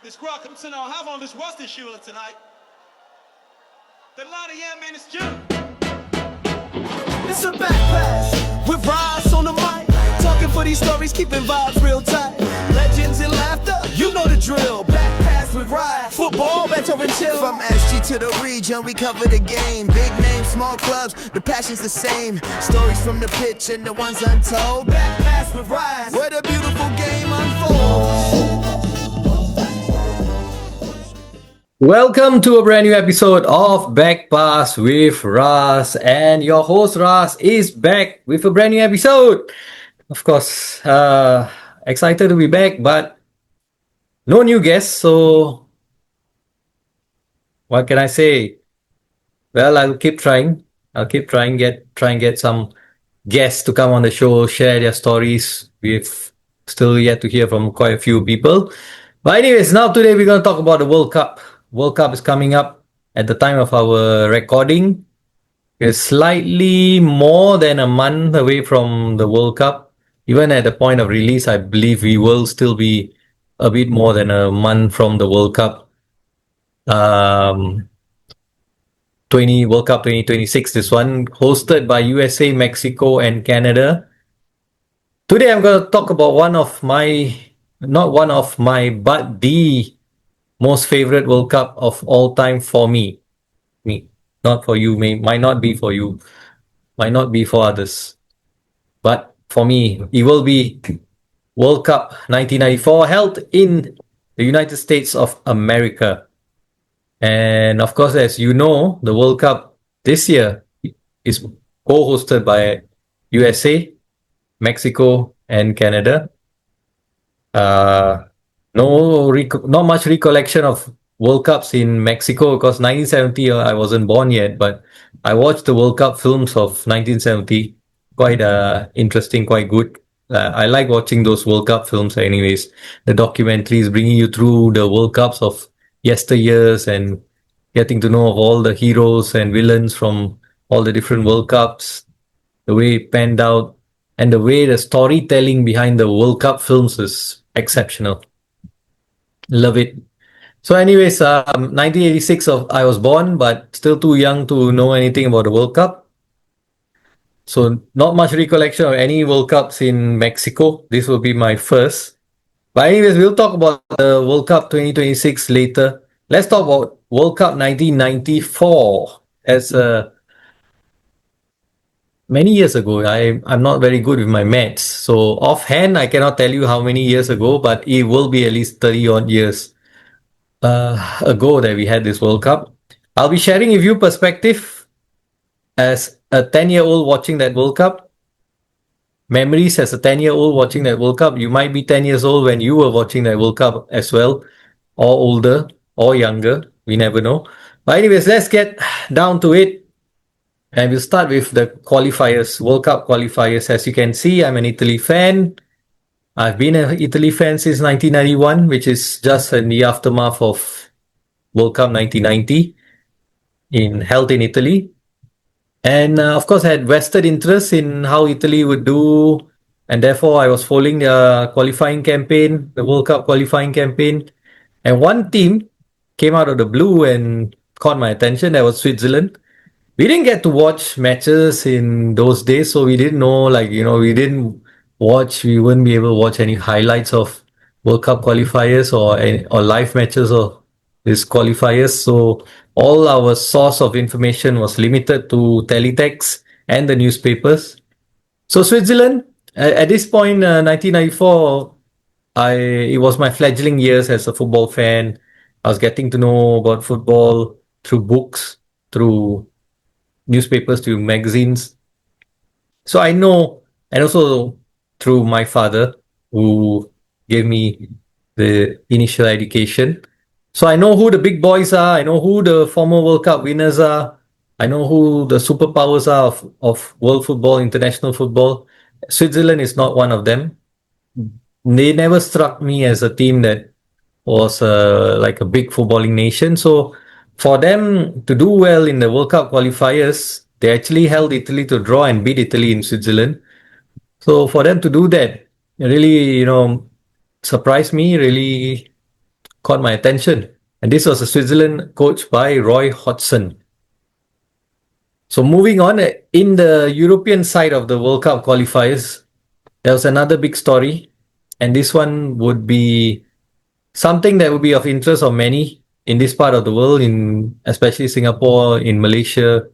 This crowd comes in, I'll have on this Western shooter tonight. The line of yeah, man, it's Jim. It's a backpass with Rise on the mic. Talking for these stories, keeping vibes real tight. Legends and laughter, you know the drill. Backpass with Rise, football, better and chill. From SG to the region, we cover the game. Big names, small clubs, the passion's the same. Stories from the pitch and the ones untold. Backpass with Rise, where the beautiful game unfolds. Welcome to a brand new episode of Back Pass with Ras, and your host Ras is back with a brand new episode. Of course, excited to be back, but no new guests. So, what can I say? Well, I'll keep trying. Try and get some guests to come on the show, share their stories. We've still yet to hear from quite a few people. But anyways, now today we're going to talk about the World Cup. World Cup is coming up at the time of our recording. It's slightly more than a month away from the World Cup. Even at the point of release, I believe we will still be a bit more than a month from the World Cup. 20 World Cup 2026, this one hosted by USA, Mexico, and Canada. Today I'm going to talk about but the most favorite World Cup of all time for me. Not for you, might not be for you, might not be for others. But for me, it will be World Cup 1994 held in the United States of America. And of course, as you know, the World Cup this year is co-hosted by USA, Mexico, and Canada. Not much recollection of World Cups in Mexico because 1970 I wasn't born yet, but I watched the World Cup films of 1970. Quite interesting, quite good. I like watching those World Cup films anyways. The documentaries bringing you through the World Cups of yesteryears and getting to know of all the heroes and villains from all the different World Cups, the way it panned out, and the way the storytelling behind the World Cup films is exceptional. Love it. So anyways, 1986 I was born, but still too young to know anything about the World Cup. So not much recollection of any World Cups in Mexico. This will be my first. But anyways, we'll talk about the World Cup 2026 later. Let's talk about World Cup 1994. As many years ago, I'm not very good with my maths. So offhand, I cannot tell you how many years ago, but it will be at least 30 odd years ago that we had this World Cup. I'll be sharing with you perspective as a 10-year-old watching that World Cup. Memories as a 10-year-old watching that World Cup. You might be 10 years old when you were watching that World Cup as well, or older, or younger. We never know. But anyways, let's get down to it. And we'll start with the qualifiers, World Cup qualifiers. As you can see, I'm an Italy fan. I've been an Italy fan since 1991, which is just in the aftermath of World Cup 1990 held in Italy. And of course, I had vested interest in how Italy would do. And therefore, I was following the qualifying campaign, the World Cup qualifying campaign. And one team came out of the blue and caught my attention. That was Switzerland. We didn't get to watch matches in those days, so we didn't know, we wouldn't be able to watch any highlights of World Cup qualifiers or live matches of these qualifiers. So all our source of information was limited to teletext and the newspapers. So Switzerland, at this point, 1994, it was my fledgling years as a football fan. I was getting to know about football through books, through newspapers, through magazines. So I know, and also through my father, who gave me the initial education. So I know who the big boys are. I know who the former World Cup winners are. I know who the superpowers are of world football, international football. Switzerland is not one of them. They never struck me as a team that was like a big footballing nation. So for them to do well in the World Cup qualifiers, they actually held Italy to draw and beat Italy in Switzerland. So for them to do that, really, surprised me, really caught my attention. And this was a Switzerland coach by Roy Hodgson. So moving on, in the European side of the World Cup qualifiers, there was another big story, and this one would be something that would be of interest of many in this part of the world, in especially Singapore, in Malaysia,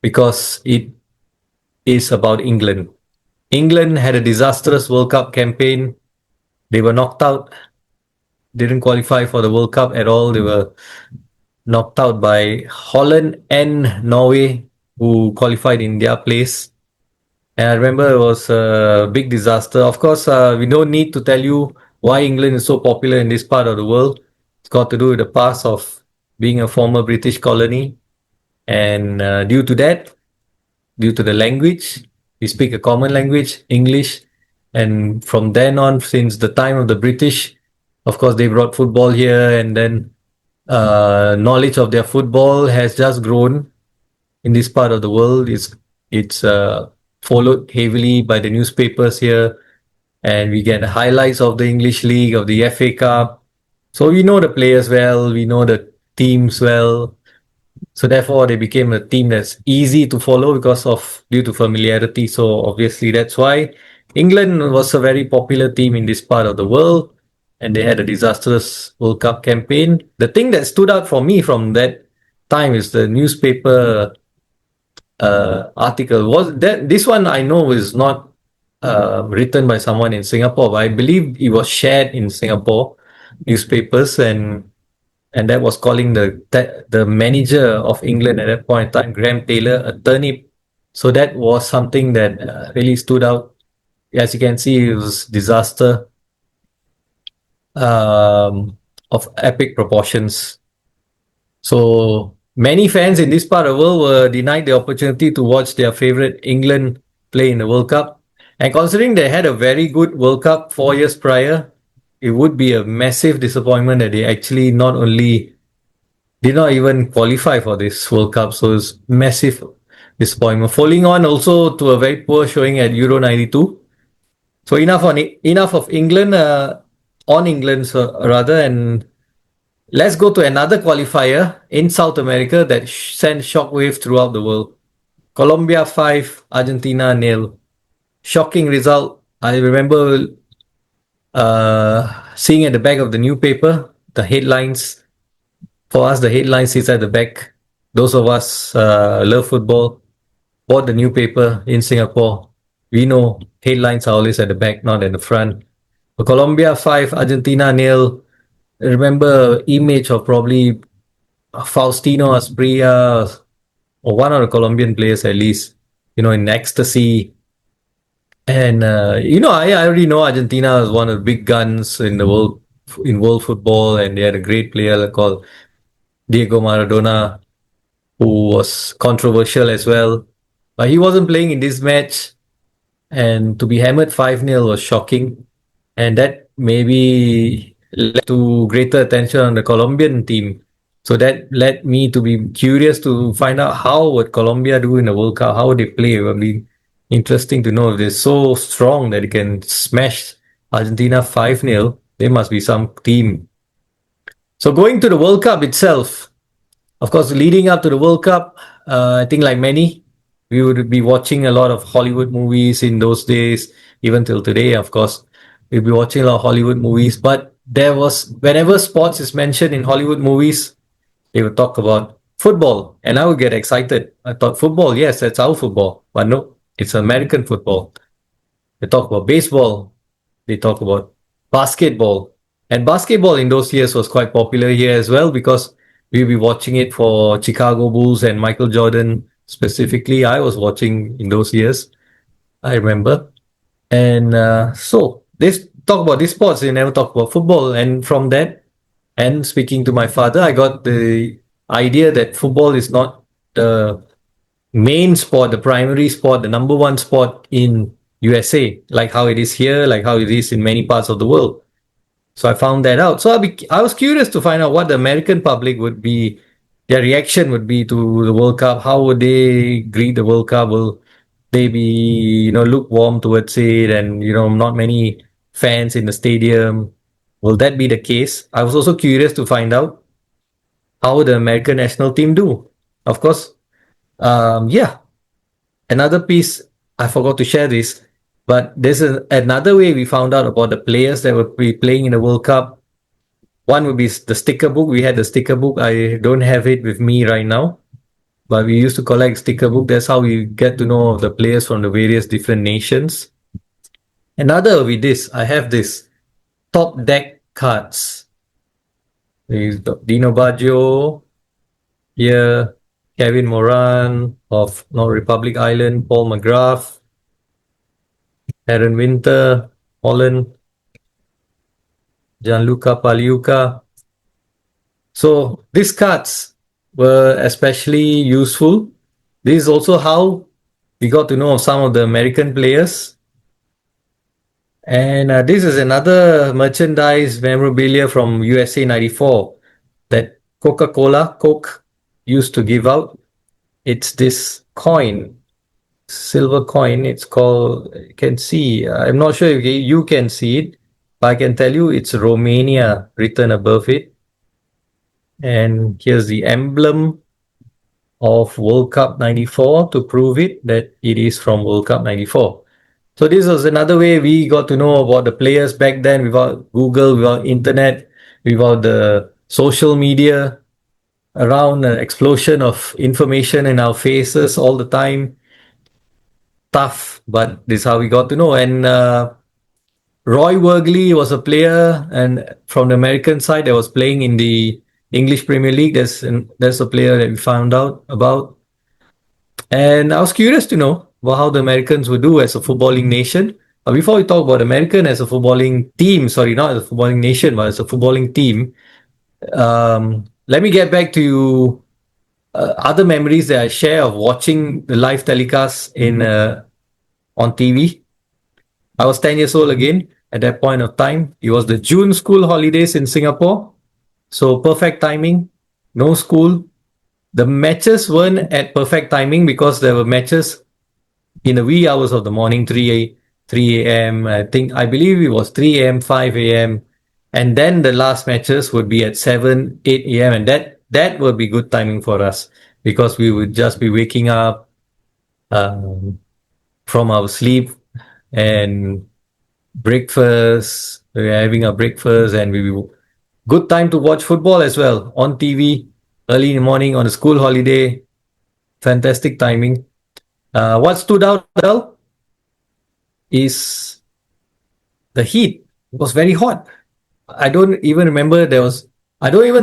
because it is about England. England had a disastrous World Cup campaign. They were knocked out, didn't qualify for the World Cup at all. They were knocked out by Holland and Norway, who qualified in their place. And I remember it was a big disaster. Of course, we don't need to tell you why England is so popular in this part of the world. It's got to do with the past of being a former British colony. And due to that, due to the language, we speak a common language, English. And from then on, since the time of the British, of course, they brought football here, and then knowledge of their football has just grown in this part of the world. It's followed heavily by the newspapers here, and we get highlights of the English League, of the FA Cup. So we know the players well, we know the teams well. So therefore, they became a team that's easy to follow because of due to familiarity. So obviously, that's why England was a very popular team in this part of the world, and they had a disastrous World Cup campaign. The thing that stood out for me from that time is the newspaper article. Was that this one I know is not written by someone in Singapore, but I believe it was shared in Singapore newspapers, and that was calling the manager of England at that point in time, Graham Taylor, a turnip. So that was something that really stood out. As you can see, it was disaster of epic proportions. So many fans in this part of the world were denied the opportunity to watch their favorite England play in the World Cup. And considering they had a very good World Cup 4 years prior, it would be a massive disappointment that they actually not only did not even qualify for this World Cup. So it's massive disappointment. Following on also to a very poor showing at Euro 92. So enough of England, on England rather, and let's go to another qualifier in South America that sent shockwave throughout the world. Colombia 5, Argentina 0. Shocking result. I remember seeing at the back of the newspaper, the headlines. For us, the headlines is at the back. Those of us love football, bought the newspaper in Singapore. We know headlines are always at the back, not at the front. So Colombia 5, Argentina 0. Remember image of probably Faustino Asprilla or one of the Colombian players at least, in ecstasy. And I already know Argentina is one of the big guns in the world in world football, and they had a great player called Diego Maradona, who was controversial as well. But he wasn't playing in this match, and to be hammered 5-0 was shocking. And that maybe led to greater attention on the Colombian team. So that led me to be curious to find out how would Colombia do in the World Cup, how would they play. It would be interesting to know if they're so strong that they can smash Argentina 5-0. There must be some team. So going to the World Cup itself, of course, leading up to the World Cup, I think like many, we would be watching a lot of Hollywood movies in those days, even till today, of course. We'll be watching a lot of Hollywood movies, but there was, whenever sports is mentioned in Hollywood movies, they would talk about football, and I would get excited. I thought, football, yes, that's our football. But no, it's American football. They talk about baseball. They talk about basketball. And basketball in those years was quite popular here as well, because we'll be watching it for Chicago Bulls and Michael Jordan specifically. I was watching in those years, I remember. And so they talk about these sports, they never talk about football. And from that, and speaking to my father, I got the idea that football is not the main sport, the primary sport, the number one sport in USA, like how it is here, like how it is in many parts of the world. So I found that out. So I was curious to find out what the American public would be, their reaction would be to the World Cup. How would they greet the World Cup? Will they be, lukewarm towards it, and, not many fans in the stadium? Will that be the case? I was also curious to find out how the American national team do. Of course, yeah. Another piece I forgot to share this, but there's another way we found out about the players that will be playing in the World Cup. One would be the sticker book. We had the sticker book. I don't have it with me right now, but we used to collect sticker book. That's how we get to know the players from the various different nations. Another with this, I have this top deck cards. There's Dino Baggio here, Kevin Moran of Republic Island, Paul McGrath, Aaron Winter, Holland, Gianluca Pagliuca. So these cards were especially useful. This is also how we got to know some of the American players. And this is another merchandise memorabilia from USA 94 that Coca-Cola, Coke, used to give out. It's this coin, silver coin. It's called, you can see, I'm not sure if you can see it, but I can tell you it's Romania written above it. And here's the emblem of World Cup 94 to prove it that it is from World Cup 94. So this was another way we got to know about the players back then without Google, without internet, without the social media around, an explosion of information in our faces all the time. Tough, but this is how we got to know. And Roy Worgley was a player, and from the American side, that was playing in the English Premier League. That's a player that we found out about. And I was curious to know about how the Americans would do as a footballing nation. But before we talk about American as a footballing team, sorry, not as a footballing nation, but as a footballing team, let me get back to other memories that I share of watching the live telecast on TV. I was 10 years old again at that point of time. It was the June school holidays in Singapore. So perfect timing, no school. The matches weren't at perfect timing because there were matches in the wee hours of the morning, 3 a.m. I believe it was 3 a.m., 5 a.m. And then the last matches would be at 7, 8 a.m. And that would be good timing for us because we would just be waking up from our sleep and breakfast. We were having a breakfast and good time to watch football as well on TV early in the morning on a school holiday. Fantastic timing. What stood out well is the heat. It was very hot. I don't even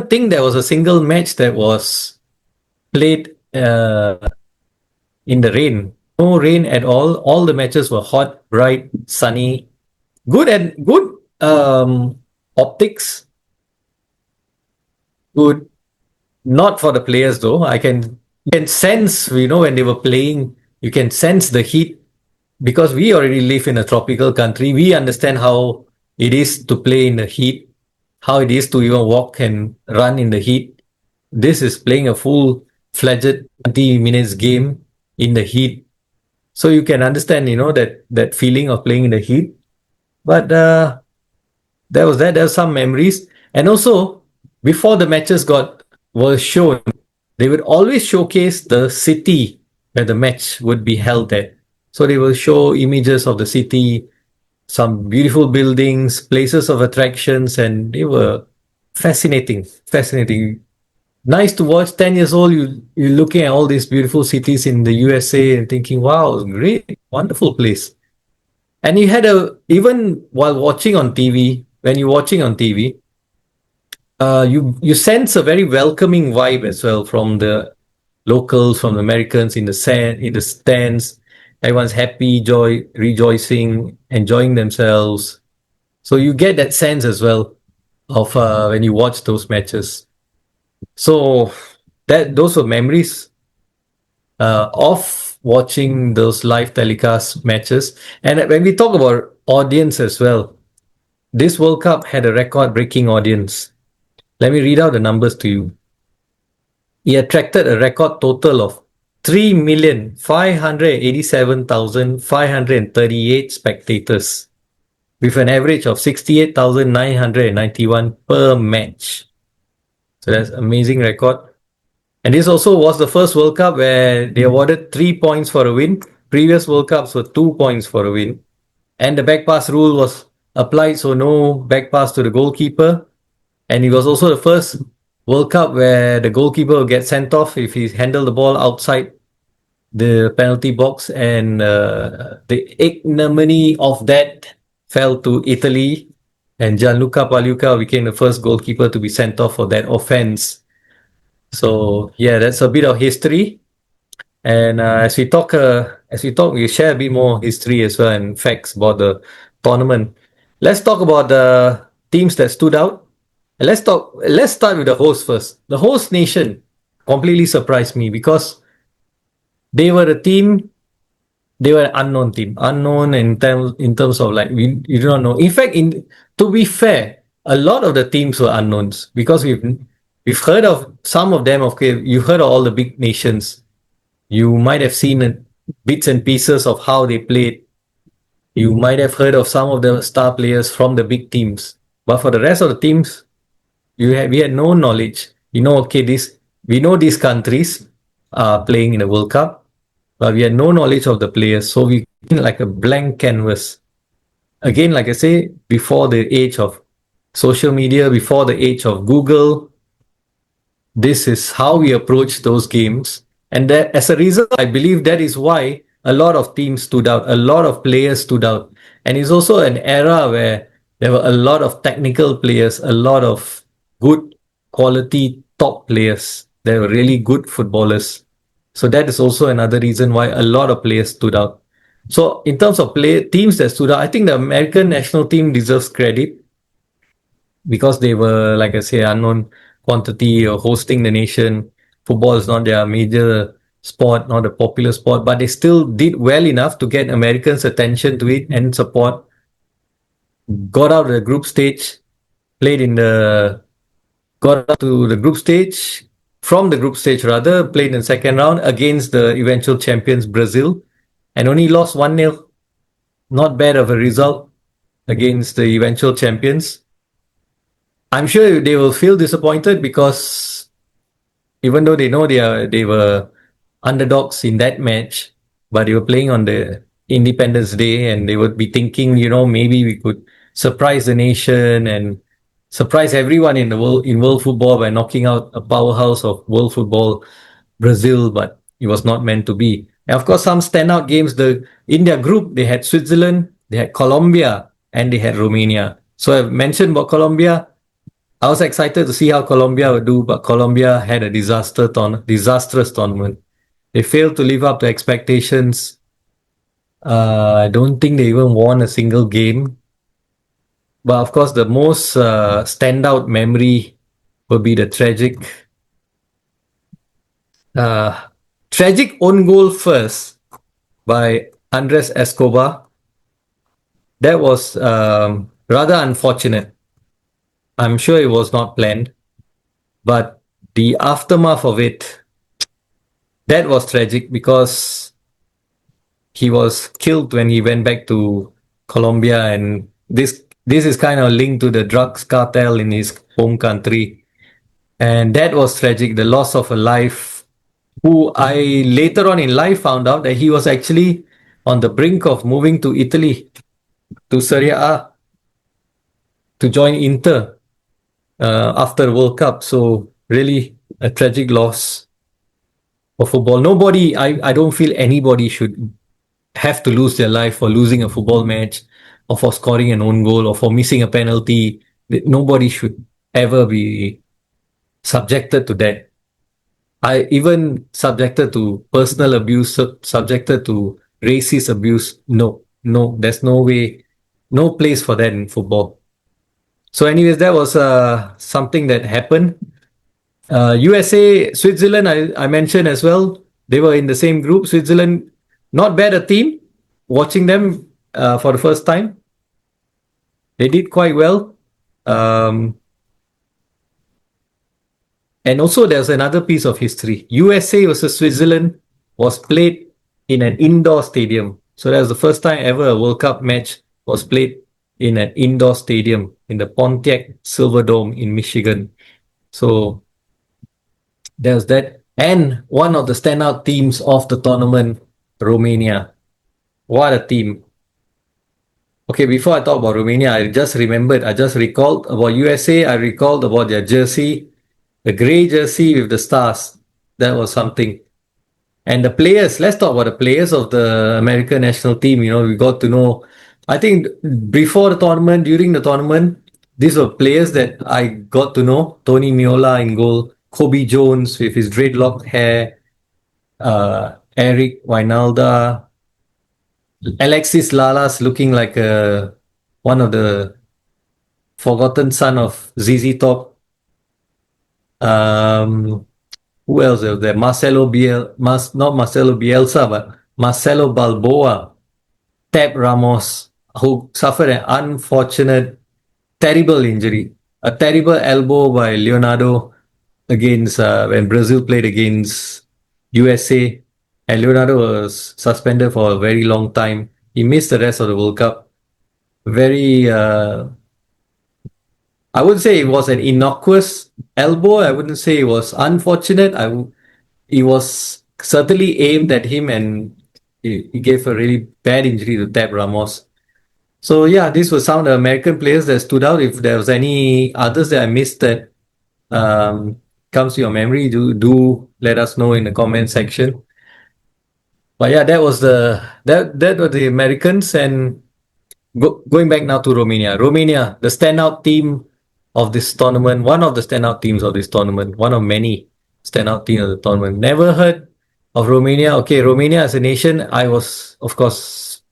think there was a single match that was played in the rain. No rain at all. All the matches were hot, bright, sunny, good optics. Good. Not for the players though. You can sense, when they were playing, you can sense the heat because we already live in a tropical country. We understand how it is to play in the heat, how it is to even walk and run in the heat. This is playing a full-fledged 20 minutes game in the heat. So you can understand, that feeling of playing in the heat. But there was some memories. And also, before the matches were shown, they would always showcase the city where the match would be held at. So they will show images of the city, some beautiful buildings, places of attractions, and they were fascinating. Nice to watch. 10 years old, you're looking at all these beautiful cities in the USA and thinking, wow, great, wonderful place. And even while watching on TV, when you're watching on TV, you sense a very welcoming vibe as well from the locals, from the Americans in the stands. Everyone's happy, rejoicing, enjoying themselves. So you get that sense as well of when you watch those matches. So those were memories of watching those live telecast matches. And when we talk about audience as well, this World Cup had a record-breaking audience. Let me read out the numbers to you. He attracted a record total of 3,587,538 spectators. with an average of 68,991 per match. So that's an amazing record. And this also was the first World Cup where they awarded 3 points for a win. Previous World Cups were 2 points for a win. And the back pass rule was applied, so no back pass to the goalkeeper. And it was also the first World Cup where the goalkeeper will get sent off if he handled the ball outside the penalty box. And the ignominy of that fell to Italy. And Gianluca Pagliuca became the first goalkeeper to be sent off for that offense. So yeah, that's a bit of history. And we share a bit more history as well and facts about the tournament. Let's talk about the teams that stood out. Let's start with the host first. The host nation completely surprised me because they were a team. They were an unknown team, unknown in terms of like you don't know. In fact, to be fair, a lot of the teams were unknowns because we've heard of some of them. Okay, you've heard of all the big nations. You might have seen bits and pieces of how they played. You might have heard of some of the star players from the big teams. But for the rest of the teams, we had no knowledge. Okay, we know these countries are playing in the World Cup, but we had no knowledge of the players. So we like a blank canvas. Again, like I say, before the age of social media, before the age of Google, this is how we approach those games. And that, as a result, I believe that is why a lot of teams stood out, a lot of players stood out. And it's also an era where there were a lot of technical players, a lot of good quality top players. They were really good footballers. So that is also another reason why a lot of players stood out. So in terms of teams that stood out, I think the American national team deserves credit because they were, like I say, unknown quantity or hosting the nation. Football is not their major sport, not a popular sport, but they still did well enough to get Americans' attention to it and support. Got out of the group stage, got out to the group stage, from the group stage rather, played in the second round against the eventual champions Brazil, and only lost 1-0. Not bad of a result against the eventual champions. I'm sure they will feel disappointed because even though they know they were underdogs in that match, but they were playing on the Independence Day and they would be thinking, maybe we could surprise the nation and surprise everyone in the world football by knocking out a powerhouse of world football, Brazil, but it was not meant to be. And of course, some standout games. In their group, they had Switzerland, they had Colombia, and they had Romania. So I've mentioned about Colombia. I was excited to see how Colombia would do, but Colombia had a disastrous tournament. They failed to live up to expectations. I don't think they even won a single game. But of course, the most standout memory would be the tragic own goal first by Andres Escobar. That was rather unfortunate. I'm sure it was not planned, but the aftermath of it, that was tragic because he was killed when he went back to Colombia, and this is kind of linked to the drugs cartel in his home country, and that was tragic. The loss of a life. Who I later on in life found out that he was actually on the brink of moving to Italy, to Serie A, to join Inter after the World Cup. So really a tragic loss for football. I don't feel anybody should have to lose their life for losing a football match or for scoring an own goal or for missing a penalty. Nobody should ever be subjected to that. I even subjected to personal abuse, subjected to racist abuse. No, there's no way, no place for that in football. So anyways, that was something that happened. USA, Switzerland, I mentioned as well. They were in the same group. Switzerland, not bad a team. Watching them for the first time, they did quite well. And also, there's another piece of history. USA versus Switzerland was played in an indoor stadium. So that was the first time ever a World Cup match was played in an indoor stadium in the Pontiac Silverdome in Michigan. So there's that. And one of the standout teams of the tournament, Romania. What a team. Okay, before I talk about Romania, I just recalled about USA. I recalled about their jersey, the grey jersey with the stars. That was something. And the players, let's talk about the players of the American national team. We got to know, I think before the tournament, during the tournament, these were players that I got to know. Tony Miola in goal, Kobe Jones with his dreadlock hair, Eric Wijnaldum, Alexis Lalas looking like one of the forgotten son of ZZ Top. Um, who else was there? Not Marcelo Bielsa, but Marcelo Balboa, Tab Ramos, who suffered an unfortunate, terrible injury, a terrible elbow by Leonardo against when Brazil played against USA, and Leonardo was suspended for a very long time. He missed the rest of the World Cup. Very, I wouldn't say it was an innocuous elbow. I wouldn't say it was unfortunate. It was certainly aimed at him, and he gave a really bad injury to Tab Ramos. So yeah, these were some of the American players that stood out. If there was any others that I missed that comes to your memory, do let us know in the comment section. But yeah, that were the Americans. And going back now to Romania. Romania, the standout team of this tournament, one of the standout teams of this tournament, one of many standout teams of the tournament. Never heard of Romania. Okay, Romania as a nation, I was, of course,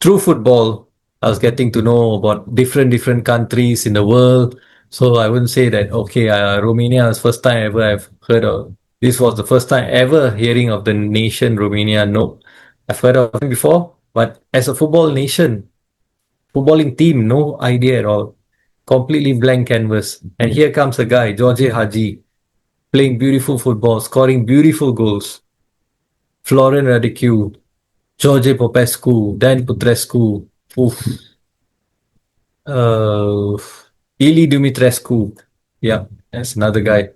through football, I was getting to know about different countries in the world. So I wouldn't say that, okay, Romania is first time ever I've heard of. This was the first time ever hearing of the nation Romania. No, I've heard of it before, but as a football nation, footballing team, no idea at all. Completely blank canvas. And here comes a guy, George Hagi, playing beautiful football, scoring beautiful goals. Florin Radicu, George Popescu, Dan Putrescu, oof. Uh, Ili Dumitrescu. Yeah, that's another guy.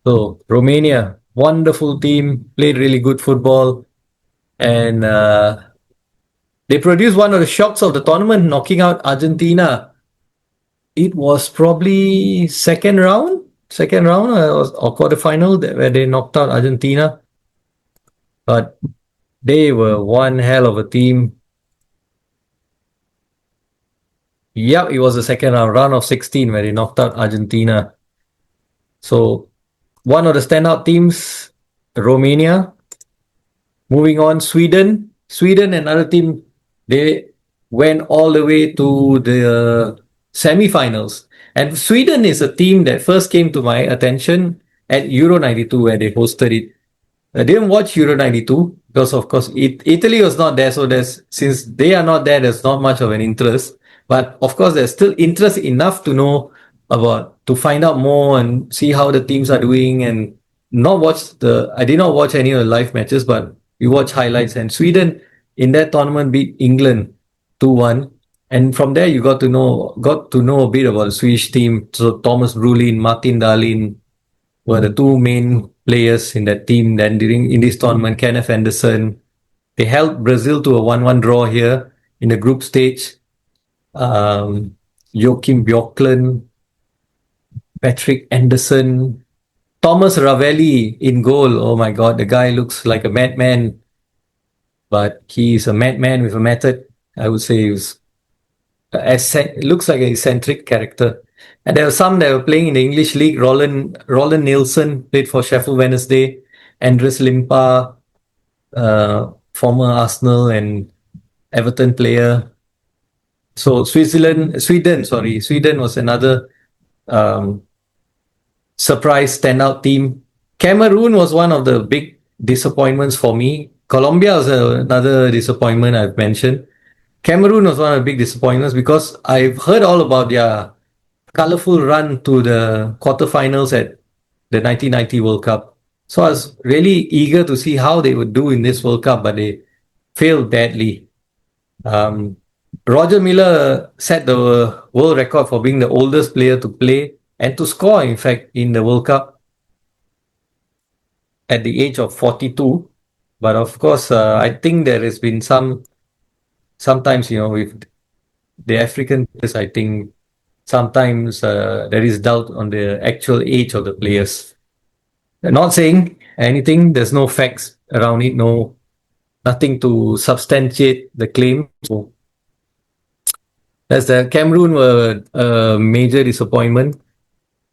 So Romania, wonderful team, played really good football, and they produced one of the shocks of the tournament, knocking out Argentina. It was probably second round or quarterfinal where they knocked out Argentina. But they were one hell of a team. Yep, it was the second round of 16 where they knocked out Argentina. So one of the standout teams, Romania. Moving on, Sweden. Sweden, another team, they went all the way to the semi-finals. And Sweden is a team that first came to my attention at Euro 92 where they hosted it. I didn't watch Euro 92 because, of course, Italy was not there. So since they are not there, there's not much of an interest. But of course, there's still interest enough to know to find out more and see how the teams are doing. And I did not watch any of the live matches, but we watched highlights. And Sweden in that tournament beat England 2-1. And from there, you got to know a bit about the Swedish team. So Thomas Brolin, Martin Dahlin were the two main players in that team. Then in this tournament, Kenneth Anderson, they helped Brazil to a 1-1 draw here in the group stage. Joachim Björklund, Patrick Anderson, Thomas Ravelli in goal. Oh my God, the guy looks like a madman, but he's a madman with a method. I would say looks like an eccentric character. And there were some that were playing in the English league. Roland Nielsen played for Sheffield Wednesday. Andres Limpa, former Arsenal and Everton player. So Sweden was another surprise standout team. Cameroon was one of the big disappointments for me. Colombia was another disappointment I've mentioned. Cameroon was one of the big disappointments because I've heard all about their colorful run to the quarterfinals at the 1990 World Cup. So I was really eager to see how they would do in this World Cup, but they failed badly. Roger Miller set the world record for being the oldest player to play and to score, in fact, in the World Cup at the age of 42. But of course, I think there has been sometimes, with the African players, I think sometimes there is doubt on the actual age of the players. Not saying anything, there's no facts around it, nothing to substantiate the claim. So as the Cameroon were a major disappointment.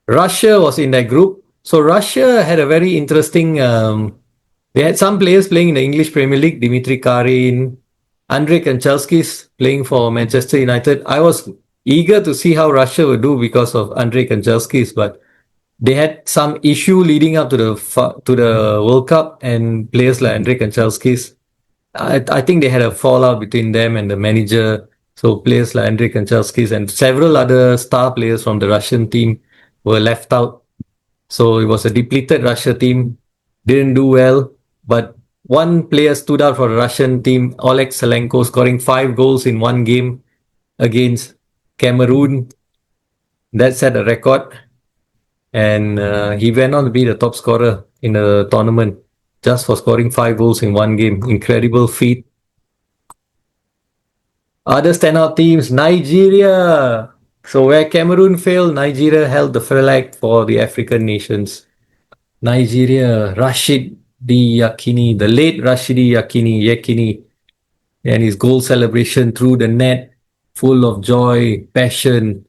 Russia was in that group. So Russia had a very interesting. They had some players playing in the English Premier League. Dimitri Karin, Andrei Kanchelskis playing for Manchester United. I was eager to see how Russia would do because of Andrei Kanchelskis, but they had some issue leading up to the World Cup, and players like Andrei Kanchelskis, I think they had a fallout between them and the manager. So players like Andrei Kanchelskis and several other star players from the Russian team were left out. So it was a depleted Russia team, didn't do well. But one player stood out for the Russian team, Oleg Selenko, scoring 5 goals in one game against Cameroon. That set a record. And he went on to be the top scorer in the tournament just for scoring 5 goals in one game. Incredible feat. Other standout teams, Nigeria. So where Cameroon failed, Nigeria held the flag for the African nations. Nigeria, Rashidi Yakini, the late Rashidi Yakini, and his goal celebration through the net, full of joy, passion.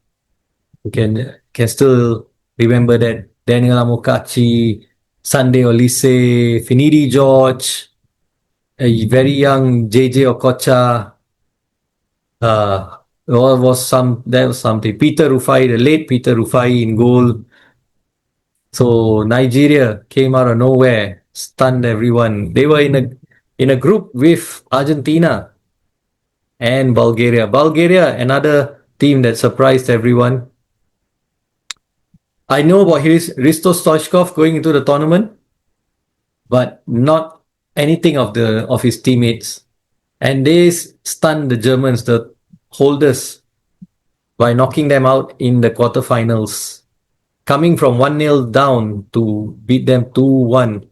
You can still remember that. Daniel Amokachi, Sunday Olise, Finidi George, a very young JJ Okocha. There was something. Peter Rufai, the late Peter Rufai in goal. So Nigeria came out of nowhere, stunned everyone. They were in a group with Argentina and Bulgaria. Bulgaria, another team that surprised everyone. I know about Risto Stoichkov going into the tournament, but not anything of his teammates. And they stunned the Germans, the holders, by knocking them out in the quarterfinals, coming from 1-0 down to beat them 2-1.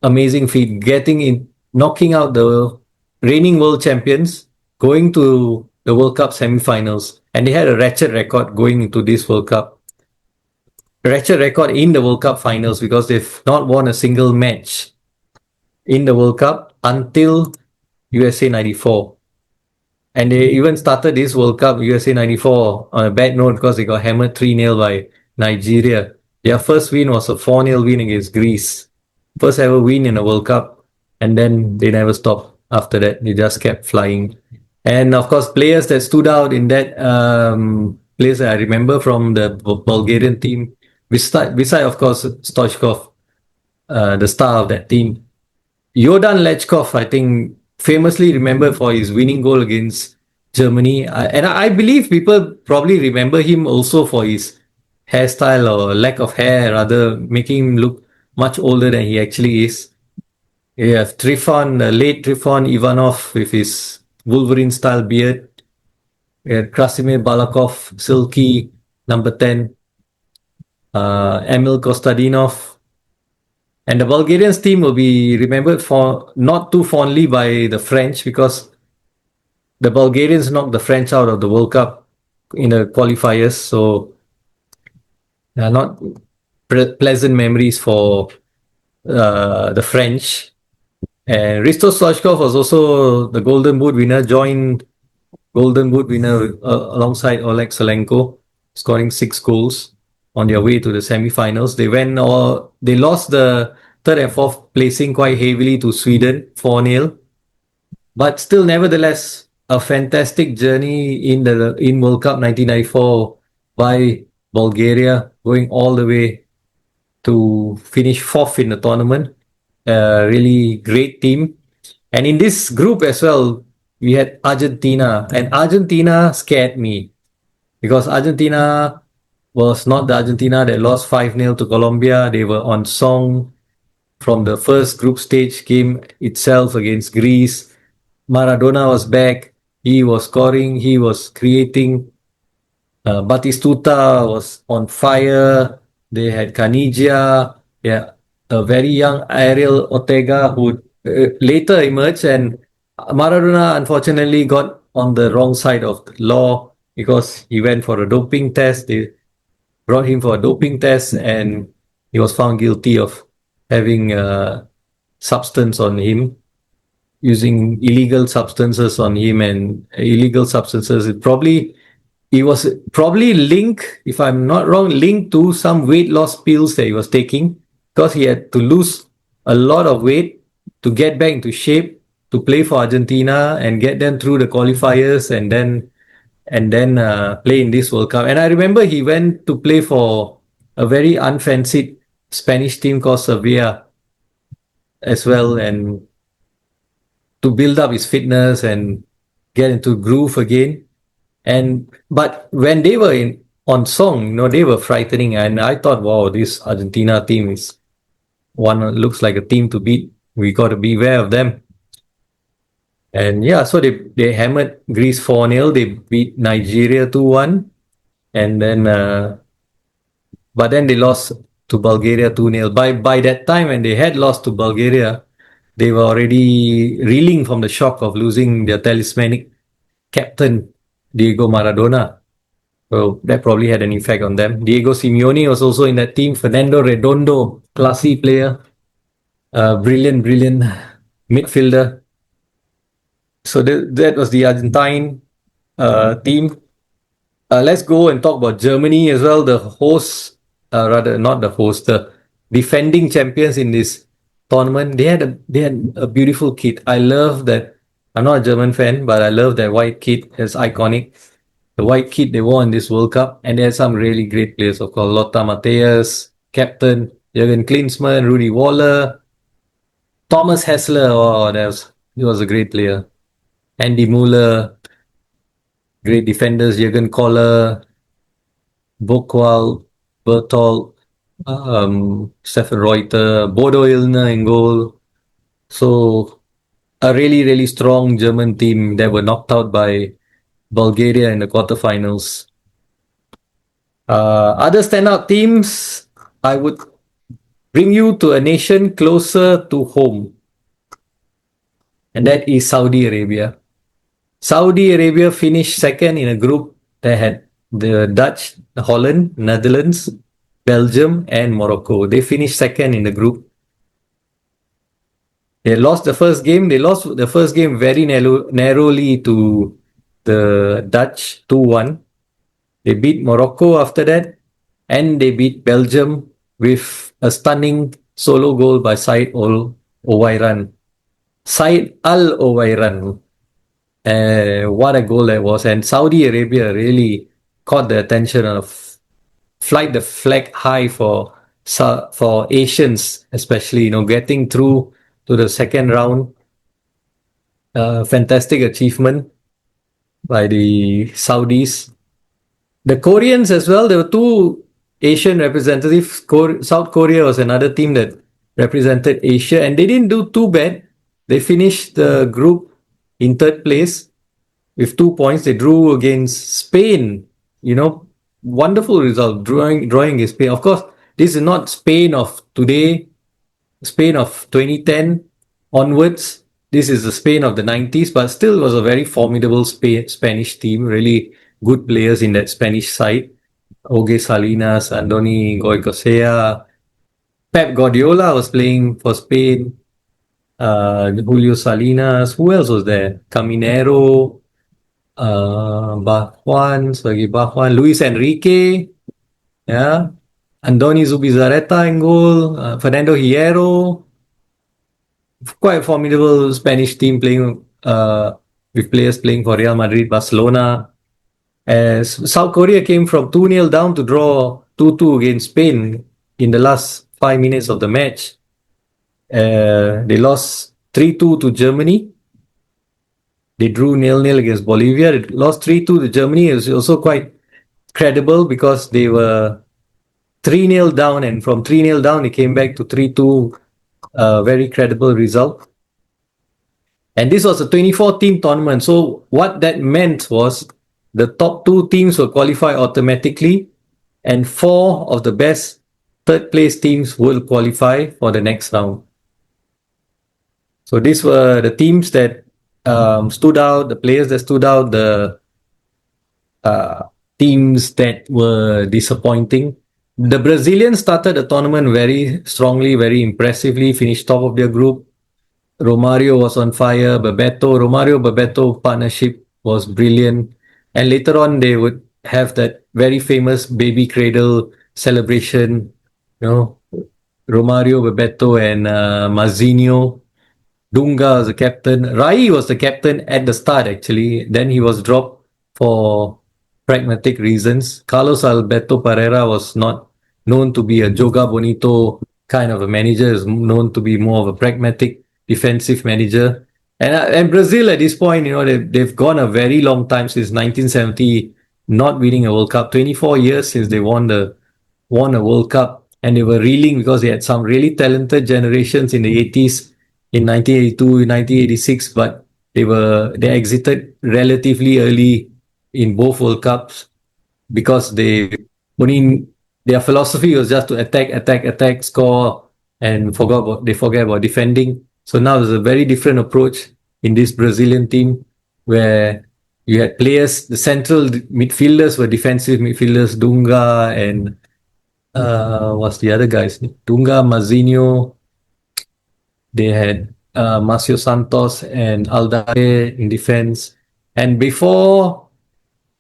Amazing feat, knocking out the reigning world champions, going to the World Cup semi-finals, and they had a wretched record going into this World Cup. Wretched record in the World Cup finals because they've not won a single match in the World Cup until USA 94. And they even started this World Cup, USA 94, on a bad note because they got hammered 3-0 by Nigeria. Their first win was a 4-0 win against Greece. First ever win in a World Cup. And then they never stopped after that. They just kept flying. And of course, players that stood out in that players that I remember from the Bulgarian team, beside of course, Stoichkov, the star of that team. Jordan Lechkov, I think, famously remembered for his winning goal against Germany. And I believe people probably remember him also for his hairstyle or lack of hair, rather making him look much older than he actually is. You have late Trifon Ivanov with his Wolverine-style beard. We had Krasimir Balakov, silky, number 10. Emil Kostadinov. And the Bulgarians team will be remembered for not too fondly by the French because the Bulgarians knocked the French out of the World Cup in the qualifiers. So not pleasant memories for the French. And Risto Stoichkov was also the Golden Boot winner, joined Golden Boot winner alongside Oleg Selenko, scoring 6 goals on their way to the semi-finals. They lost the third and fourth placing quite heavily to Sweden, 4-0. But still, nevertheless, a fantastic journey in World Cup 1994 by Bulgaria, going all the way to finish 4th in the tournament. Really great team. And in this group as well, we had Argentina. And Argentina scared me because Argentina was not the Argentina that lost 5-0 to Colombia. They were on song from the first group stage game itself against Greece. Maradona was back. He was scoring, he was creating. Batistuta was on fire. They had Caniggia, yeah, a very young Ariel Ortega who later emerged, and Maradona unfortunately got on the wrong side of the law because he went for a doping test. They brought him for a doping test, and he was found guilty of having substance on him, using illegal substances on him, and illegal substances. He was probably linked, if I'm not wrong, linked to some weight loss pills that he was taking because he had to lose a lot of weight to get back into shape to play for Argentina and get them through the qualifiers and then play in this World Cup. And I remember he went to play for a very unfancied Spanish team called Sevilla as well, and to build up his fitness and get into groove again. And but when they were in on song, they were frightening, and I thought, wow, this Argentina team is one looks like a team to beat. We got to beware of them. And yeah, so they hammered Greece 4-0. They beat Nigeria 2-1, and then but then they lost to Bulgaria 2-0. By that time, when they had lost to Bulgaria, they were already reeling from the shock of losing their talismanic captain Diego Maradona. So that probably had an effect on them. Diego Simeone was also in that team. Fernando Redondo, classy player, brilliant midfielder. So that was the Argentine team. Let's go and talk about Germany as well. The host, rather not the host, the defending champions in this tournament. They had a beautiful kit. I love that. I'm not a German fan, but I love that white kit. It's iconic. The white kit they wore in this World Cup, and they had some really great players. Of course, Lothar Matthäus, captain Jürgen Klinsmann, Rudi Voller, Thomas Hessler. Oh, he was a great player. Andy Muller, great defenders. Jürgen Kohler, Bokwal, Berthold, Stefan Reuter, Bodo Illner in goal. So a really strong German team that were knocked out by Bulgaria in the quarterfinals. Other standout teams, I would bring you to a nation closer to home, and that is Saudi Arabia. Saudi Arabia finished second in a group that had the Dutch, Holland, Netherlands, Belgium, and Morocco. They finished second in the group. They lost the first game. They lost the first game very narrowly to the Dutch 2-1. They beat Morocco after that, and they beat Belgium with a stunning solo goal by Said Al Owairan. Said Al Owairan. What a goal that was. And Saudi Arabia really caught the attention of flight the flag high for Asians, especially, getting through to the second round. Fantastic achievement by the Saudis. The Koreans as well, there were two Asian representatives. South Korea was another team that represented Asia, and they didn't do too bad. They finished the group in third place with 2 points. They drew against Spain. Wonderful result, drawing against Spain. Of course, this is not Spain of today, Spain of 2010 onwards. This is the Spain of the 90s, but still was a very formidable Spanish team. Really good players in that Spanish side. Oge Salinas, Andoni Goycochea, Pep Guardiola was playing for Spain. Julio Salinas. Who else was there? Caminero, Sergei Bajuan, Luis Enrique, yeah, Andoni Zubizarreta in goal, Fernando Hierro. Quite a formidable Spanish team playing with players playing for Real Madrid, Barcelona. As South Korea came from 2-0 down to draw 2-2 against Spain in the last 5 minutes of the match. They lost 3-2 to Germany. They drew 0-0 against Bolivia. They lost 3-2 to Germany. It was also quite credible because they were 3-0 down, and from 3-0 down, they came back to 3-2. Very credible result. And this was a 24 team tournament. So what that meant was the top two teams will qualify automatically, and four of the best third place teams will qualify for the next round. So these were the teams that stood out, the players that stood out, the uh, teams that were disappointing. The Brazilians started the tournament very strongly, very impressively, finished top of their group. Romario was on fire. Romario Bebeto partnership was brilliant. And later on, they would have that very famous baby cradle celebration. You know, Romario Bebeto and Mazinho. Dunga was the captain. Rai was the captain at the start, actually. Then he was dropped for pragmatic reasons. Carlos Alberto Pereira was not known to be a Joga Bonito kind of a manager, is known to be more of a pragmatic defensive manager. And Brazil at this point, they've gone a very long time since 1970 not winning a World Cup. 24 years since they won a World Cup, and they were reeling because they had some really talented generations in the 80s, in 1982, 1986, but they exited relatively early in both World Cups because only their philosophy was just to attack, attack, attack, score, and they forget about defending. So now there's a very different approach in this Brazilian team where you had players, the central midfielders were defensive midfielders, Dunga and what's the other guys? Dunga, Mazinho. They had Marcio Santos and Aldair in defense. And before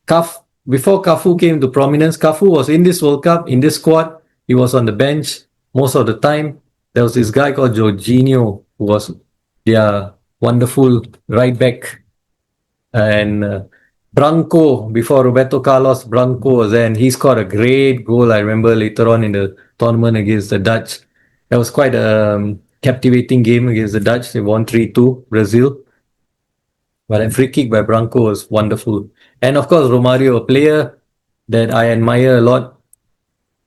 Cafu came to prominence, Cafu was in this World Cup, in this squad. He was on the bench most of the time. There was this guy called Jorginho who was their wonderful right back. And Branco, before Roberto Carlos, Branco was there, and he scored a great goal. I remember later on in the tournament against the Dutch. That was quite a captivating game against the Dutch. They won 3-2, Brazil. But a free kick by Branco was wonderful. And of course, Romario, a player that I admire a lot.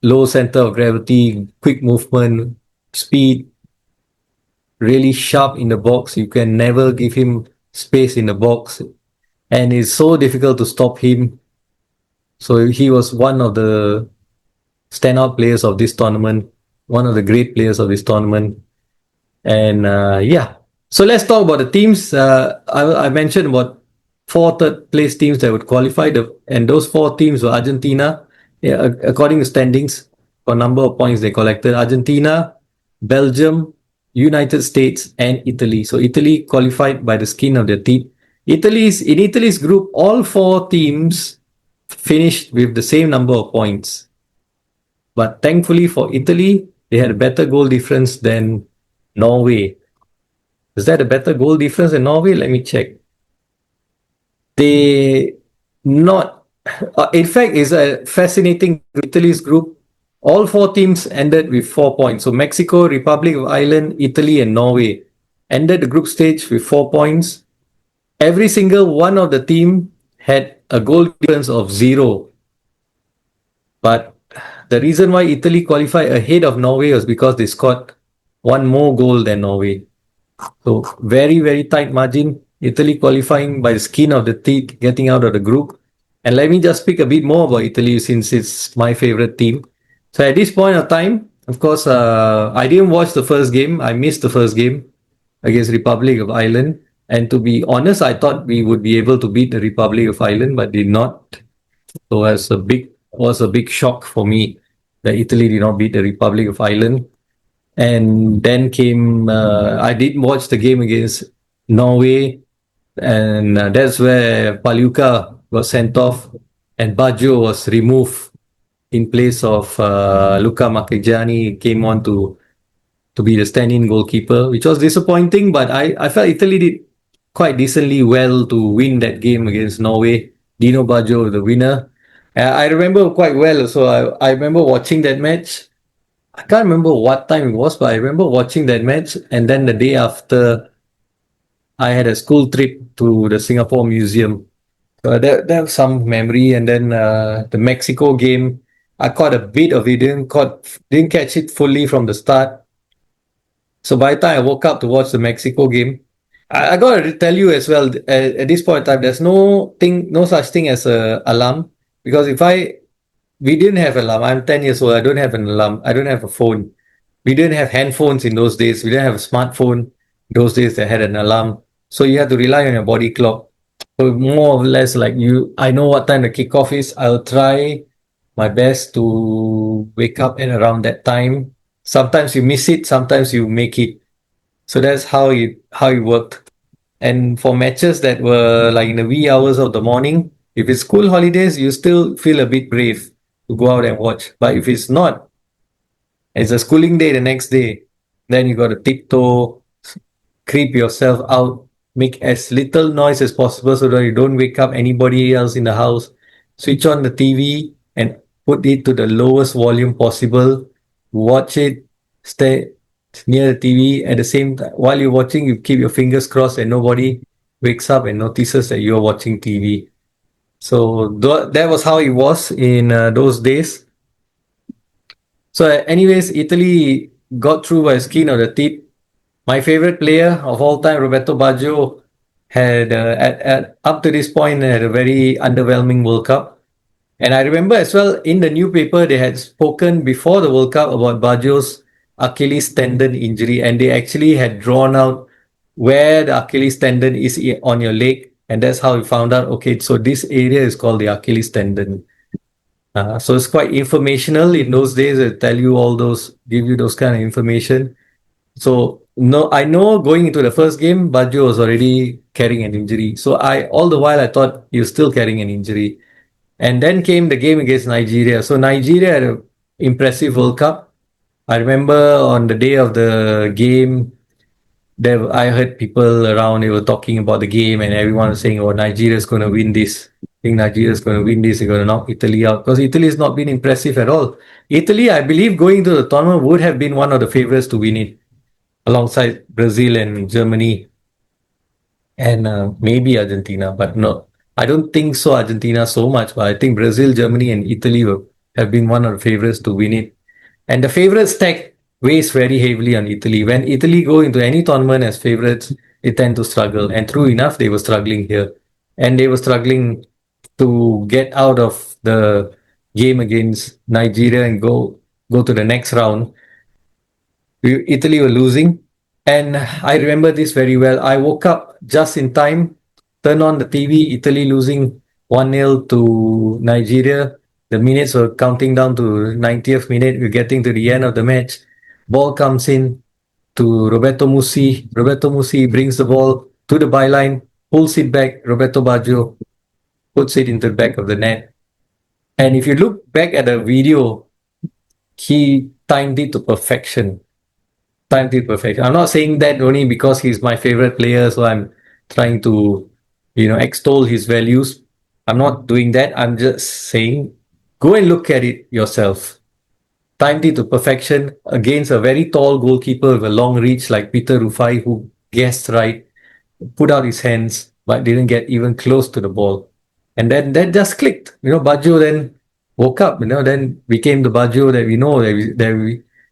Low center of gravity, quick movement, speed, really sharp in the box. You can never give him space in the box. And it's so difficult to stop him. So he was one of the standout players of this tournament, one of the great players of this tournament. And yeah, so let's talk about the teams. I mentioned about four third place teams that would qualify, and those four teams were Argentina, according to standings, for number of points they collected. Argentina, Belgium, United States, and Italy. So Italy qualified by the skin of their teeth. In Italy's group, all four teams finished with the same number of points. But thankfully for Italy, they had a better goal difference than Norway. Is that a better goal difference than Norway? Let me check. They not. In fact, it's a fascinating Italy's group. All four teams ended with 4 points. So Mexico, Republic of Ireland, Italy, and Norway ended the group stage with 4 points. Every single one of the team had a goal difference of 0. But the reason why Italy qualified ahead of Norway was because they scored one more goal than Norway. So very, very tight margin. Italy qualifying by the skin of the teeth, getting out of the group. And let me just speak a bit more about Italy since it's my favorite team. So at this point of time, of course, I didn't watch the first game. I missed the first game against Republic of Ireland. And to be honest, I thought we would be able to beat the Republic of Ireland, but did not. So it was a big shock for me that Italy did not beat the Republic of Ireland. And then I did watch the game against Norway, and that's where Paluca was sent off and Baggio was removed in place of Luca Marchegiani, came on to be the stand-in goalkeeper, which was disappointing, but I felt Italy did quite decently well to win that game against Norway. Dino Baggio, the winner. I remember quite well, so I remember watching that match. I can't remember what time it was, but I remember watching that match. And then the day after, I had a school trip to the Singapore Museum. So that was some memory. And then the Mexico game, I caught a bit of it, didn't catch it fully from the start. So by the time I woke up to watch the Mexico game, I gotta tell you as well. At this point in time, there's no such thing as a alarm, because if we didn't have alarm. I'm 10 years old. I don't have an alarm. I don't have a phone. We didn't have handphones in those days. We didn't have a smartphone those days that had an alarm. So you had to rely on your body clock. So more or less like I know what time the kickoff is. I'll try my best to wake up at around that time. Sometimes you miss it, sometimes you make it. So that's how it worked. And for matches that were like in the wee hours of the morning, if it's school holidays, you still feel a bit brave to go out and watch. But if it's not, it's a schooling day the next day, then you got to tiptoe, creep yourself out, make as little noise as possible so that you don't wake up anybody else in the house. Switch on the TV and put it to the lowest volume possible. Watch it, stay near the TV at the same time. While you're watching, you keep your fingers crossed and nobody wakes up and notices that you're watching TV. So that was how it was in those days. So, anyways, Italy got through by skin of the teeth. My favorite player of all time, Roberto Baggio, had at up to this point had a very underwhelming World Cup. And I remember as well in the new paper they had spoken before the World Cup about Baggio's Achilles tendon injury, and they actually had drawn out where the Achilles tendon is on your leg, and that's how we found out. Okay, so this area is called the Achilles tendon. So it's quite informational in those days. They tell you all those, give you those kind of information. So no, I know going into the first game, Baggio was already carrying an injury. So all the while I thought he was still carrying an injury. And then came the game against Nigeria. So Nigeria had an impressive World Cup. I remember on the day of the game, I heard people around, they were talking about the game, and everyone was saying, "Oh, Nigeria's going to win this. I think Nigeria's going to win this. They're going to knock Italy out," because Italy has not been impressive at all. Italy, I believe, going to the tournament would have been one of the favorites to win it, alongside Brazil and Germany and maybe Argentina, but no, I don't think so. Argentina so much, but I think Brazil, Germany, and Italy have been one of the favorites to win it. And the favorite stack weighs very heavily on Italy. When Italy go into any tournament as favorites, they tend to struggle. And true enough, they were struggling here. And they were struggling to get out of the game against Nigeria and go to the next round. Italy were losing. And I remember this very well. I woke up just in time, turned on the TV, Italy losing 1-0 to Nigeria. The minutes were counting down to 90th minute. We're getting to the end of the match. Ball comes in to Roberto Musi. Roberto Musi brings the ball to the byline, pulls it back. Roberto Baggio puts it into the back of the net. And if you look back at the video, he timed it to perfection. Timed it perfection. I'm not saying that only because he's my favorite player, so I'm trying to, extol his values. I'm not doing that. I'm just saying, go and look at it yourself. Timed it to perfection against a very tall goalkeeper with a long reach like Peter Rufai, who guessed right, put out his hands, but didn't get even close to the ball. And then that just clicked. Baggio then woke up, then became the Baggio that we know,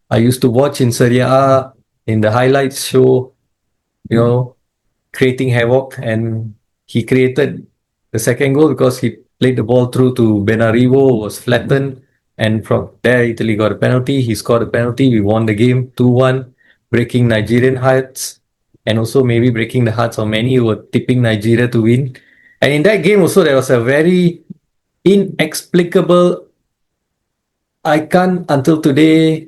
I used to watch in Serie A, in the highlights show, creating havoc. And he created the second goal because he played the ball through to Benarivo, was flattened. And from there, Italy got a penalty. He scored a penalty. We won the game 2-1, breaking Nigerian hearts, and also maybe breaking the hearts of many who were tipping Nigeria to win. And in that game also, there was a very inexplicable, I can't until today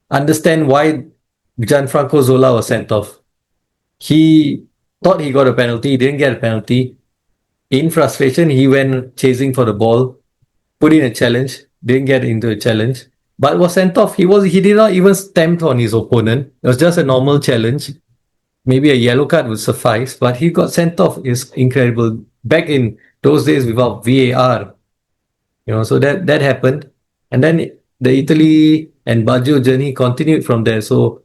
understand why Gianfranco Zola was sent off. He thought he got a penalty, he didn't get a penalty. In frustration, he went chasing for the ball, put in a challenge, didn't get into a challenge, but was sent off. He did not even stamp on his opponent. It was just a normal challenge. Maybe a yellow card would suffice, but he got sent off. Is incredible. Back in those days without VAR, so that happened. And then the Italy and Baggio journey continued from there. So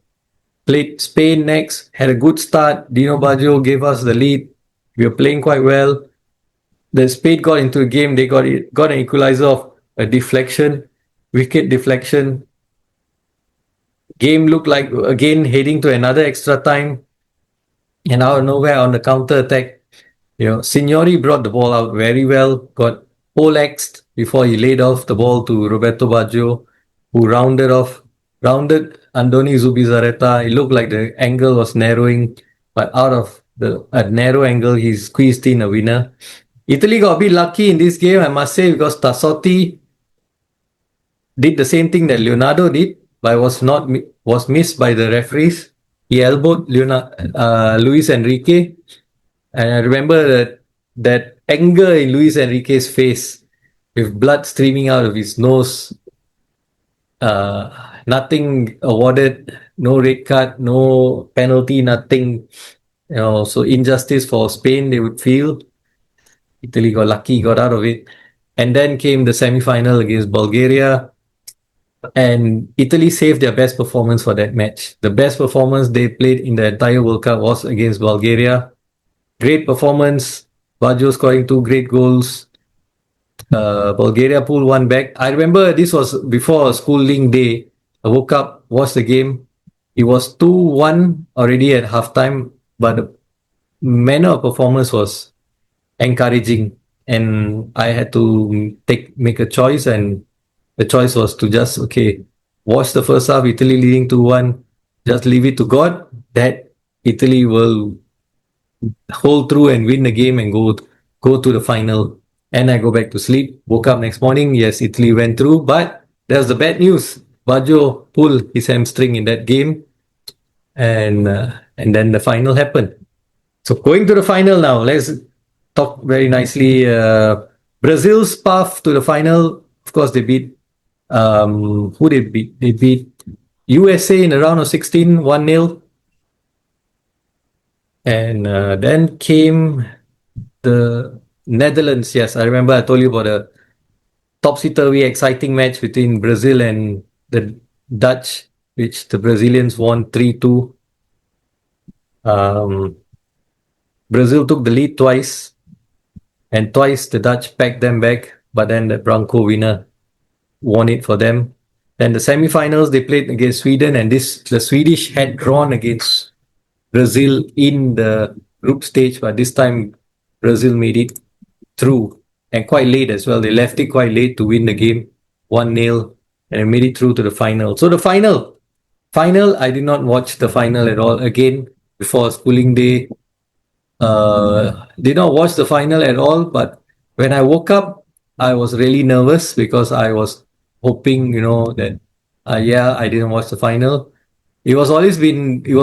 played Spain next, had a good start. Dino Baggio gave us the lead. We were playing quite well. The Spain got into a game. They got an equalizer of a deflection, wicked deflection. Game looked like again heading to another extra time, and out of nowhere on the counter attack, Signori brought the ball out very well, got poleaxed before he laid off the ball to Roberto Baggio, who rounded Andoni Zubizarreta. It looked like the angle was narrowing, but out of the a narrow angle, he squeezed in a winner. Italy got a bit lucky in this game, I must say, because Tassotti did the same thing that Leonardo did, but was missed by the referees. He elbowed Luis Enrique, and I remember that anger in Luis Enrique's face, with blood streaming out of his nose. Nothing awarded, no red card, no penalty, nothing. So injustice for Spain, they would feel. Italy got lucky, got out of it. And then came the semi-final against Bulgaria, and Italy saved their best performance for that match. The best performance they played in the entire World Cup was against Bulgaria. Great performance. Baggio scoring 2 great goals. Bulgaria pulled one back. I remember this was before a schooling day. I woke up, watched the game. It was 2-1 already at halftime, but the manner of performance was encouraging. And I had to make a choice, and the choice was to just, okay, watch the first half, Italy leading 2-1, just leave it to God that Italy will hold through and win the game and go to the final. And I go back to sleep. Woke up next morning. Yes, Italy went through, but there's the bad news. Baggio pulled his hamstring in that game, and then the final happened. So going to the final now. Let's talk very nicely. Brazil's path to the final. Of course, they beat. Who they beat? They beat USA in the round of 16, 1-0. And then came the Netherlands. Yes, I remember I told you about a topsy-turvy exciting match between Brazil and the Dutch, which the Brazilians won 3-2. Brazil took the lead twice, and twice the Dutch packed them back, but then the Branco winner won it for them. Then the semi-finals, they played against Sweden, and the Swedish had drawn against Brazil in the group stage, but this time Brazil made it through, and quite late as well. They left it quite late to win the game, 1-0, and made it through to the final. So the final, I did not watch the final at all. Again, before schooling day, did not watch the final at all. But when I woke up, I was really nervous because I was hoping, that I didn't watch the final. It was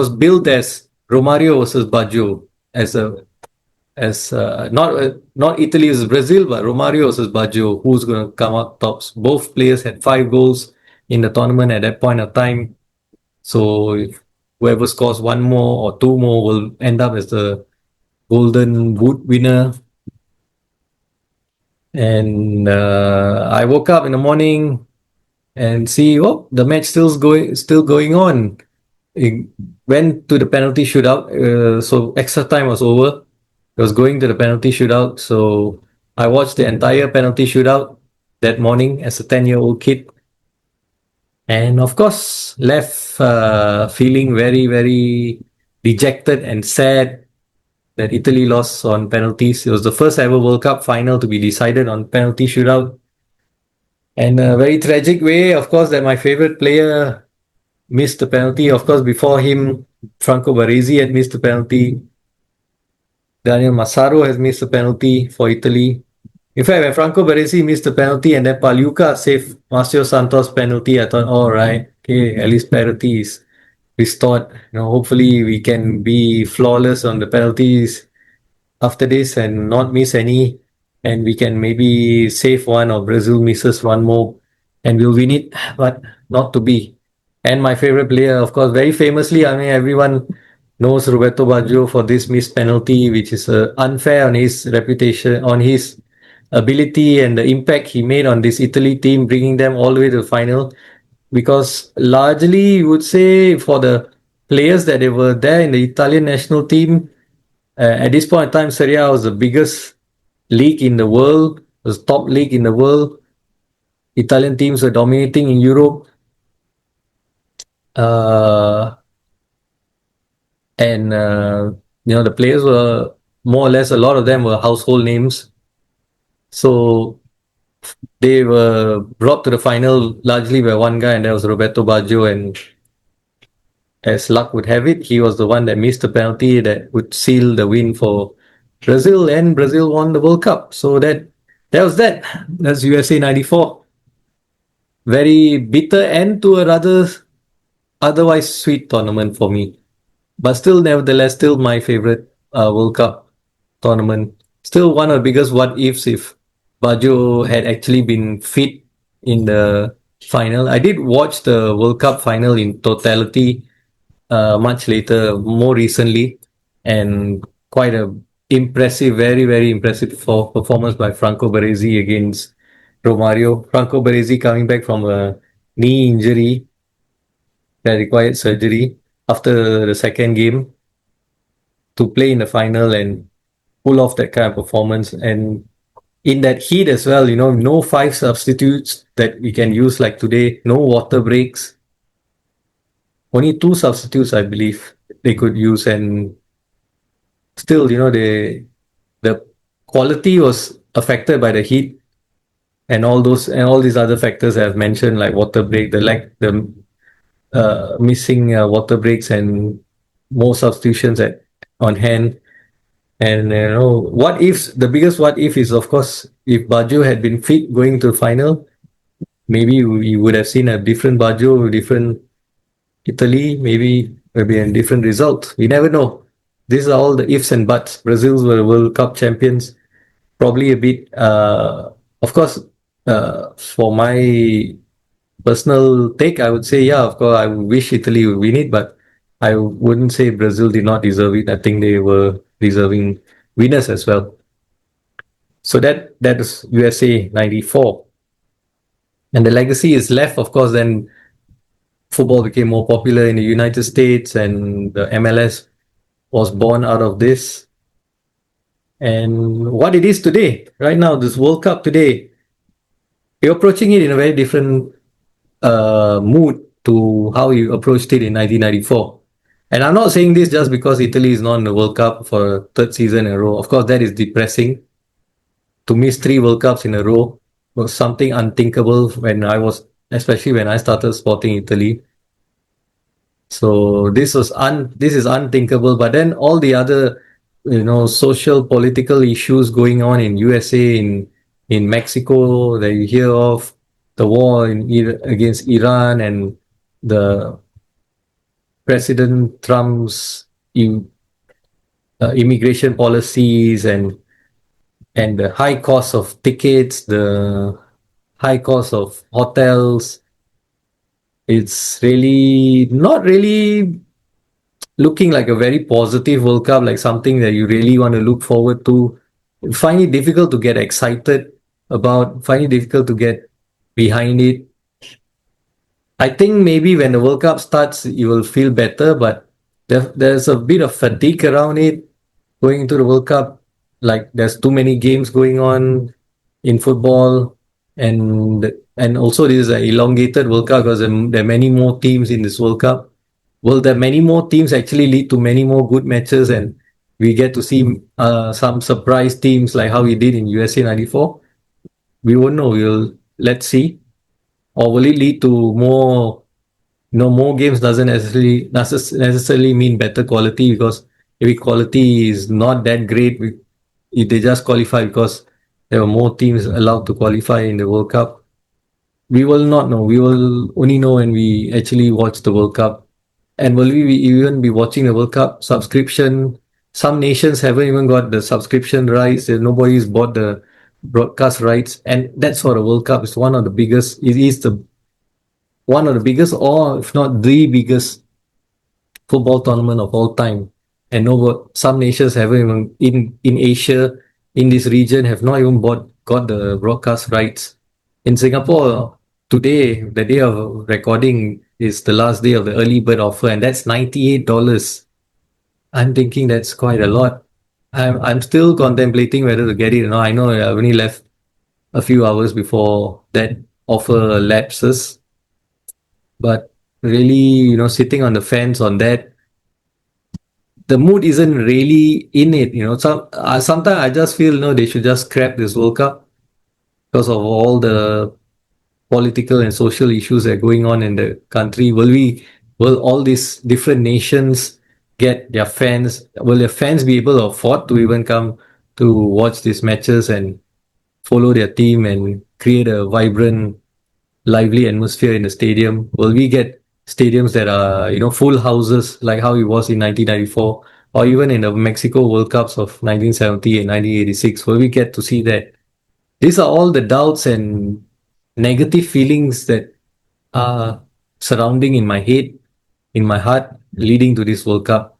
billed as Romario versus Baggio as not Italy versus Brazil, but Romario versus Baggio, who's going to come out tops. Both players had 5 goals in the tournament at that point of time. So if whoever scores 1 more or 2 more will end up as the Golden Boot winner. And I woke up in the morning and see, the match still going on. It went to the penalty shootout, so extra time was over. It was going to the penalty shootout, so I watched the entire penalty shootout that morning as a 10-year-old kid, and of course left feeling very, very dejected and sad that Italy lost on penalties. It was the first ever World Cup final to be decided on penalty shootout. And a very tragic way, of course, that my favorite player missed the penalty. Of course, before him, Franco Baresi had missed the penalty. Daniel Massaro has missed the penalty for Italy. In fact, when Franco Baresi missed the penalty and then Pagliuca saved Marcio Santos' penalty, I thought, all right, okay, at least parity is restored. Hopefully we can be flawless on the penalties after this and not miss any, and we can maybe save one or Brazil misses one more and we'll win it, but not to be. And my favorite player, of course, very famously, everyone knows Roberto Baggio for this missed penalty, which is unfair on his reputation, on his ability and the impact he made on this Italy team, bringing them all the way to the final. Because largely, you would say, for the players that they were there in the Italian national team, at this point in time, Serie A was the biggest league in the world, was top league in the world. Italian teams were dominating in Europe. Uh, and the players were more or less, a lot of them were household names. So they were brought to the final largely by one guy, and that was Roberto Baggio. And as luck would have it, he was the one that missed the penalty that would seal the win for Brazil, and Brazil won the World Cup. So that was that. That's USA '94. Very bitter end to a rather otherwise sweet tournament for me, but still, nevertheless, still my favorite World Cup tournament. Still one of the biggest what ifs if Baggio had actually been fit in the final. I did watch the World Cup final in totality much later, more recently, and quite a impressive, very, very impressive performance by Franco Baresi against Romario. Franco Baresi coming back from a knee injury that required surgery after the second game to play in the final and pull off that kind of performance. And in that heat as well, no five substitutes that we can use like today, no water breaks, only two substitutes, I believe, they could use. And still, the quality was affected by the heat and all these other factors I've mentioned, like water break, the missing water breaks, and more substitutions on hand. And what ifs? The biggest what if is, of course, if Baggio had been fit going to the final, maybe we would have seen a different Baggio, different Italy, maybe a different result. We never know. These are all the ifs and buts. Brazil were World Cup champions. Probably a bit, of course, for my personal take, I would say, yeah, of course, I wish Italy would win it, but I wouldn't say Brazil did not deserve it. I think they were deserving winners as well. So that is USA '94, and the legacy is left. Of course, then football became more popular in the United States, and the MLS was born out of this. And what it is today, right now, this World Cup today, we're approaching it in a very different mood to how you approached it in 1994. And I'm not saying this just because Italy is not in the World Cup for a third season in a row. Of course, that is depressing. To miss three World Cups in a row was something unthinkable especially when I started supporting Italy. So this is unthinkable. But then all the other, social political issues going on in USA, in Mexico that you hear of, the war against Iran, and the President Trump's immigration policies, and the high cost of tickets, the high cost of hotels. It's really not really looking like a very positive World Cup, like something that you really want to look forward to. Find it difficult to get excited about, find it difficult to get behind it. I think maybe when the World Cup starts, you will feel better, but there's a bit of fatigue around it going into the World Cup. Like there's too many games going on in football, and also this is an elongated World Cup because there are many more teams in this World Cup. Will there many more teams actually lead to many more good matches, and we get to see some surprise teams like how we did in USA '94? We won't know. Let's see. Or will it lead to more? More games doesn't necessarily mean better quality, because maybe quality is not that great. If they just qualify because there were more teams allowed to qualify in the World Cup. We will not know. We will only know when we actually watch the World Cup. And will we even be watching the World Cup subscription? Some nations haven't even got the subscription rights. Nobody's bought the broadcast rights, and that's what the World Cup is. One of the biggest. It is the one of the biggest, or if not the biggest, football tournament of all time. And some nations haven't even in Asia, in this region, have not even got the broadcast rights. In Singapore today, the day of recording is the last day of the early bird offer, and that's $98. I'm thinking that's quite a lot. I'm still contemplating whether to get it or not. I know I've only left a few hours before that offer lapses, but really, sitting on the fence on that. The mood isn't really in it. Sometimes I just feel, they should just scrap this World Cup because of all the political and social issues that are going on in the country. Will all these different nations get their fans? Will their fans be able to afford to even come to watch these matches and follow their team and create a vibrant, lively atmosphere in the stadium? Will we get stadiums that are, full houses like how it was in 1994 or even in the Mexico World Cups of 1970 and 1986? Will we get to see that? These are all the doubts and negative feelings that are surrounding in my head, in my heart, leading to this World Cup.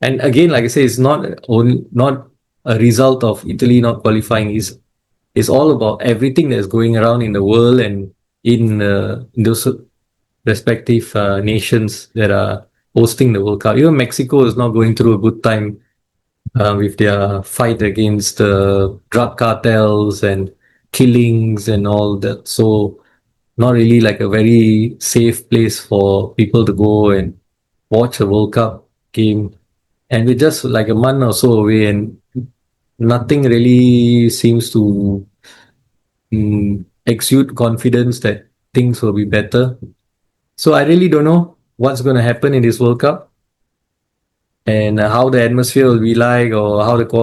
And again, like I say, it's not a result of Italy not qualifying. It's all about everything that's going around in the world and in those respective nations that are hosting the World Cup. Even Mexico is not going through a good time with their fight against drug cartels and killings and all that. So not really like a very safe place for people to go and watch a World Cup game. And we're just like a month or so away, and nothing really seems to exude confidence that things will be better. So I really don't know what's going to happen in this World Cup and how the atmosphere will be like, or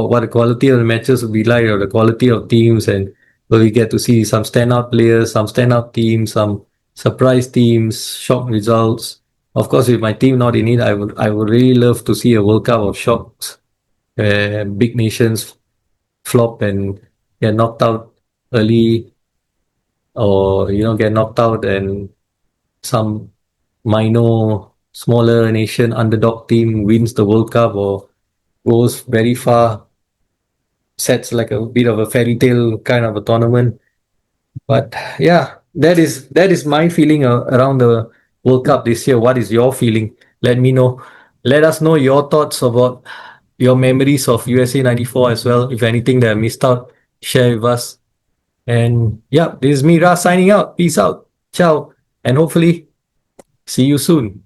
what the quality of the matches will be like, or the quality of teams, and will we get to see some standout players, some standout teams, some surprise teams, shock results. Of course, with my team not in it, I would really love to see a World Cup of shocks where big nations flop and get knocked out early, or get knocked out and some minor smaller nation underdog team wins the World Cup or goes very far, sets like a bit of a fairy tale kind of a tournament. But yeah, that is my feeling around the World Cup this year. What is your feeling? Let me know. Let us know your thoughts about your memories of USA 94 as well. If anything that I missed out, share with us. And yeah, this is me, Ra, signing out. Peace out. Ciao. And hopefully see you soon.